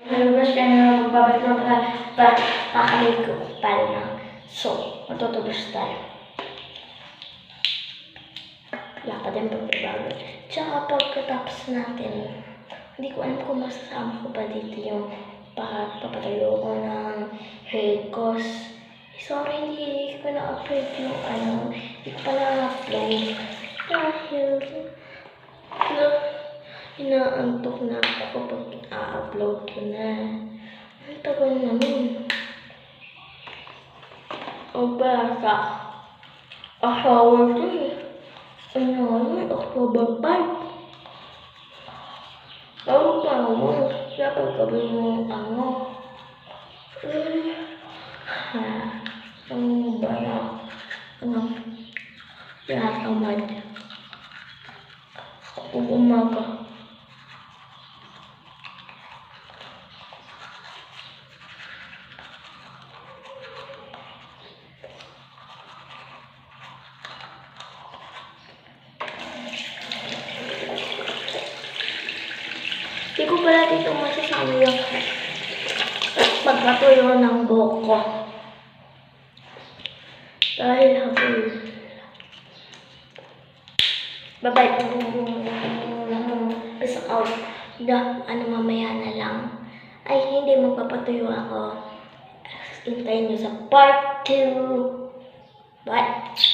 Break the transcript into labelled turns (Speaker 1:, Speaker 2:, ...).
Speaker 1: Nalugas ka na magbabalik na pakaligo pala na. So, matutubos tayo. Wala pa din pagbabago. Tsaka pagkatapos natin, hindi ko alam kung masasama ko pa dito yung papatayo ko ng hair course. Sorry, hindi ko na-upload yung hindi ko pa na-upload. Dahil, inaantok na ako kapag i-upload ko na. Ang tagal naman. Ang basa. Asawa ko eh. October 5. Ang bango. Dapat gabi mo ang bala. Tinatamad. Kung umaga. Hindi ko pala dito masasama yung pagpatuyo ng buhok ko. Dahil habol. Bye-bye. Peace out. Mamaya na lang. Ay, hindi magpapatuyo ako. Hintayin nyo sa part 2. Bye.